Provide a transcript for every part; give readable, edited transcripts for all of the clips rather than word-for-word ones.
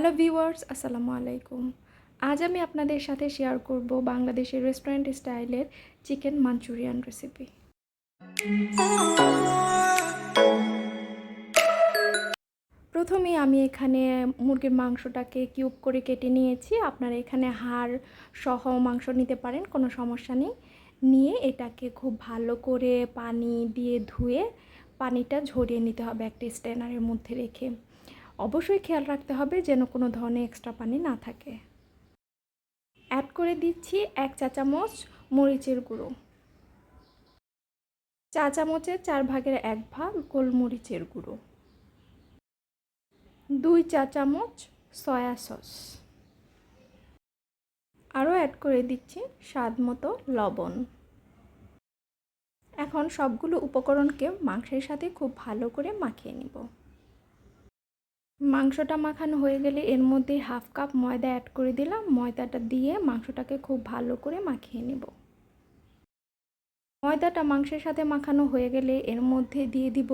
Hello viewers, আসসালামু আলাইকুম। আজ আমি আপনাদের সাথে শেয়ার করব বাংলাদেশের রেস্টুরেন্ট স্টাইলের চিকেন মাঞ্চুরিয়ান রেসিপি। প্রথমে আমি এখানে মুরগির মাংসটাকে কিউব করে কেটে নিয়েছি। আপনারা এখানে হাড় সহ মাংস নিতে পারেন, কোনো সমস্যা নেই। নিয়ে এটাকে খুব ভালো করে পানি দিয়ে ধুয়ে পানিটা ঝরিয়ে নিতে হবে একটা স্ট্রেনারের মধ্যে রেখে। অবশ্যই খেয়াল রাখতে হবে যেন কোনো ধরনের এক্সট্রা পানি না থাকে। অ্যাড করে দিচ্ছি 1 চা চামচ মরিচের গুঁড়ো, চা চামচের 4 ভাগের 1 ভাগ গোলমরিচের গুঁড়ো, 2 চা চামচ সয়া সস, আরও অ্যাড করে দিচ্ছি স্বাদ মতো লবণ। এখন সবগুলো উপকরণকে মাংসের সাথে খুব ভালো করে মাখিয়ে নিব। মাংসটা মাখানো হয়ে গেলে এর মধ্যে হাফ কাপ ময়দা অ্যাড করে দিলাম। ময়দাটা দিয়ে মাংসটাকে খুব ভালো করে মাখিয়ে নেব। ময়দাটা মাংসের সাথে মাখানো হয়ে গেলে এর মধ্যে দিয়ে দিব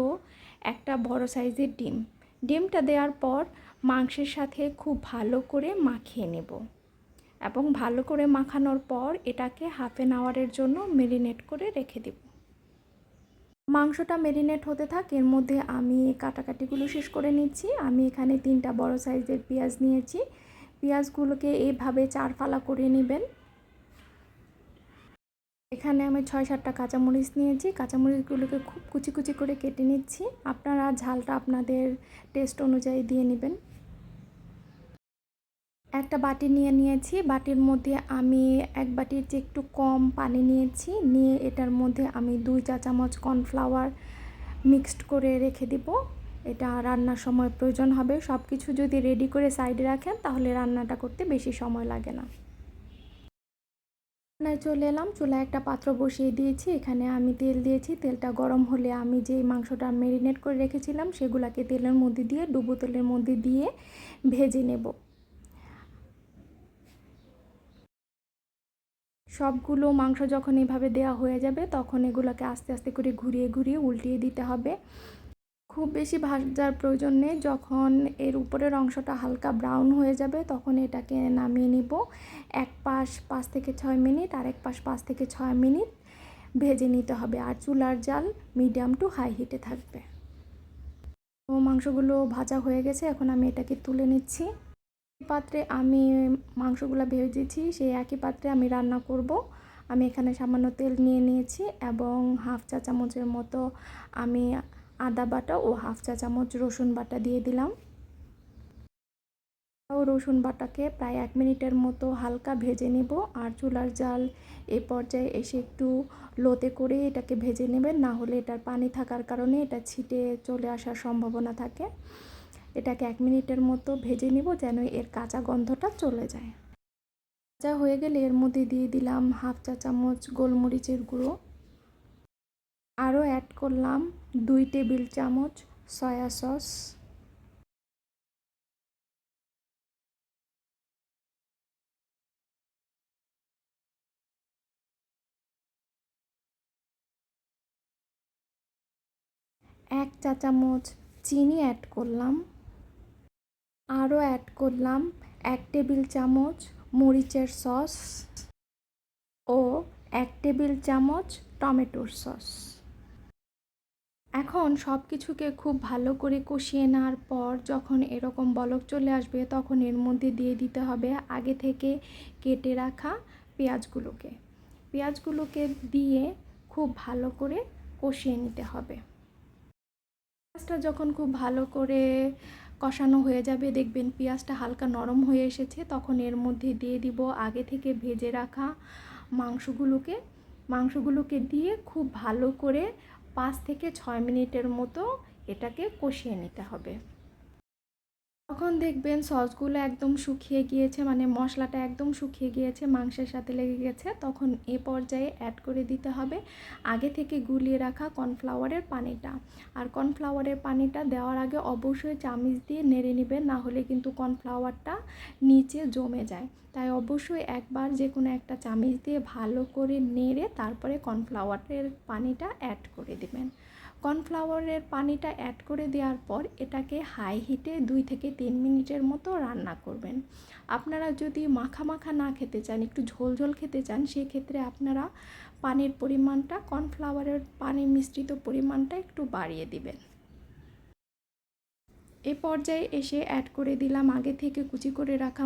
একটা বড় সাইজের ডিম। ডিমটা দেওয়ার পর মাংসের সাথে খুব ভালো করে মাখিয়ে নেব এবং ভালো করে মাখানোর পর এটাকে হাফ অ্যান আওয়ারের জন্য ম্যারিনেট করে রেখে দেব। মাংসটা ম্যারিনেট হতে থাক, এর মধ্যে আমি কাটাকাটিগুলো শেষ করে নিচ্ছি। আমি এখানে 3টা বড় সাইজের পেঁয়াজ নিয়েছি। পেঁয়াজগুলোকে এইভাবে 4 ফালা করে নেবেন। এখানে আমি 6-7টা কাঁচামরিচ নিয়েছি। কাঁচামরিচগুলোকে খুব কুচি কুচি করে কেটে নিচ্ছি। আপনারা ঝালটা আপনাদের টেস্ট অনুযায়ী দিয়ে নেবেন। একটা বাটি নিয়েছি। বাটির মধ্যে আমি 1 বাটির চেয়ে একটু কম পানি নিয়েছি। নিয়ে এটার মধ্যে আমি 2 চা চামচ কর্নফ্লাওয়ার মিক্সড করে রেখে দিব। এটা রান্নার সময় প্রয়োজন হবে। সব কিছু যদি রেডি করে সাইডে রাখেন তাহলে রান্নাটা করতে বেশি সময় লাগে না। চলে এলাম, চুলায় একটা পাত্র বসিয়ে দিয়েছি। এখানে আমি তেল দিয়েছি। তেলটা গরম হলে আমি যে মাংসটা ম্যারিনেট করে রেখেছিলাম সেগুলোকে তেলের মধ্যে দিয়ে ডুবো তেলের মধ্যে দিয়ে ভেজে নেব। সবগুলো মাংস যখন এভাবে দেওয়া হয়ে যাবে তখন এগুলোকে আস্তে আস্তে করে ঘুরিয়ে ঘুরিয়ে উল্টিয়ে দিতে হবে। খুব বেশি ভাজার প্রয়োজন নেই। যখন এর উপরের অংশটা হালকা ব্রাউন হয়ে যাবে তখন এটাকে নামিয়ে নিব। এক পাশ 5 থেকে 6 মিনিট আর এক পাশ 5 থেকে 6 মিনিট ভেজে নিতে হবে। আর চুলার জাল মিডিয়াম টু হাই হিটে থাকবে। তো মাংসগুলো ভাজা হয়ে গেছে, এখন আমি এটাকে তুলে নিচ্ছি। পাত্রে আমি মাংসগুলো ভেজেছি সেই একই পাত্রে আমি রান্না করব। আমি এখানে সামান্য তেল নিয়ে নিয়েছি এবং হাফ চা চামচের মতো আমি আদা বাটা ও হাফ চা চামচ রসুন বাটা দিয়ে দিলাম। রসুন বাটাকে প্রায় 1 মিনিটের মতো হালকা ভেজে নেব। আর চুলার জাল এই পর্যায়ে এসে একটু লোতে করে এটাকে ভেজে নেবেন, না হলে এটার পানি থাকার কারণে এটা ছিটে চলে আসার সম্ভাবনা থাকে। এটাকে 1 মিনিটের মতো ভেজে নিব যেন এর কাঁচা গন্ধটা চলে যায়। ভাজা হয়ে গেলে এর মধ্যে দিয়ে দিলাম হাফ চা চামচ গোলমরিচের গুঁড়ো, আরও অ্যাড করলাম 2 টেবিল চামচ সয়া সস, এক চা চামচ চিনি অ্যাড করলাম, আরও অ্যাড করলাম 1 টেবিল চামচ মরিচের সস ও 1 টেবিল চামচ টমেটোর সস। এখন সব কিছুকে খুব ভালো করে কষিয়ে নেওয়ার পর যখন এরকম বলক চলে আসবে তখন এর মধ্যে দিয়ে দিতে হবে আগে থেকে কেটে রাখা পেঁয়াজগুলোকে দিয়ে খুব ভালো করে কষিয়ে নিতে হবে। পেঁয়াজটা যখন খুব ভালো করে কষানো হয়ে যাবে, দেখবেন পেঁয়াজটা হালকা নরম হয়ে এসেছে, তখন এর মধ্যে দিয়ে দিব আগে থেকে ভেজে রাখা মাংসগুলোকে দিয়ে খুব ভালো করে 5 থেকে 6 মিনিটের মতো এটাকে কষিয়ে নিতে হবে। তখন দেখবেন সসগুলো একদম শুকিয়ে গিয়েছে, মানে মশলাটা একদম শুকিয়ে গিয়েছে, মাংসের সাথে লেগে গেছে। তখন এ পর্যায়ে অ্যাড করে দিতে হবে আগে থেকে গুলিয়ে রাখা কর্নফ্লাওয়ারের পানিটা। আর কর্নফ্লাওয়ারের পানিটা দেওয়ার আগে অবশ্যই চামচ দিয়ে নেড়ে নেবেন, না হলে কিন্তু কর্নফ্লাওয়ারটা নিচে জমে যায়। তাই অবশ্যই একবার যে কোনো একটা চামচ দিয়ে ভালো করে নেড়ে তারপরে কর্নফ্লাওয়ারের পানিটা অ্যাড করে দেবেন। কর্নফ্লাওয়ারের পানিটা অ্যাড করে দেওয়ার পর এটাকে হাই হিটে 2 থেকে 3 মিনিটের মতো রান্না করবেন। আপনারা যদি মাখা মাখা না খেতে চান, একটু ঝোল ঝোল খেতে চান, সেক্ষেত্রে আপনারা পানির পরিমাণটা, কর্নফ্লাওয়ারের পানি মিশ্রিত পরিমাণটা একটু বাড়িয়ে দিবেন। এ পর্যায়ে এসে অ্যাড করে দিলাম আগে থেকে কুচি করে রাখা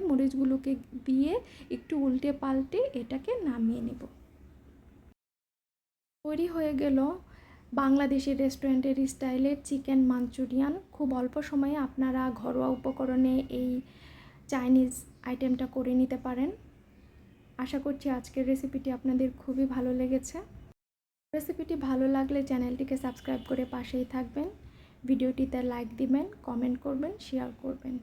মরিচগুলোকে দিয়ে একটু উল্টে পাল্টে এটাকে নামিয়ে নেব। তৈরি হয়ে গেল বাংলাদেশি রেস্টুরেন্টের স্টাইলের চিকেন মাঞ্চুরিয়ান। খুব অল্প সময়ে আপনারা ঘরোয়া উপকরণে এই চাইনিজ আইটেমটা করে নিতে পারেন। আশা করছি আজকের রেসিপিটি আপনাদের খুবই ভালো লেগেছে। রেসিপিটি ভালো লাগলে চ্যানেলটিকে সাবস্ক্রাইব করে পাশেই থাকবেন। ভিডিওটিতে লাইক দিবেন, কমেন্ট করবেন, শেয়ার করবেন।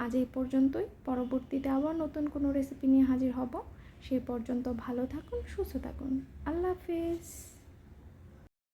আজ এই পর্যন্তই। পরবর্তীতে আবার নতুন কোনো রেসিপি নিয়ে হাজির হব। সেই পর্যন্ত ভালো থাকুন, সুস্থ থাকুন। আল্লাহ হাফেজ।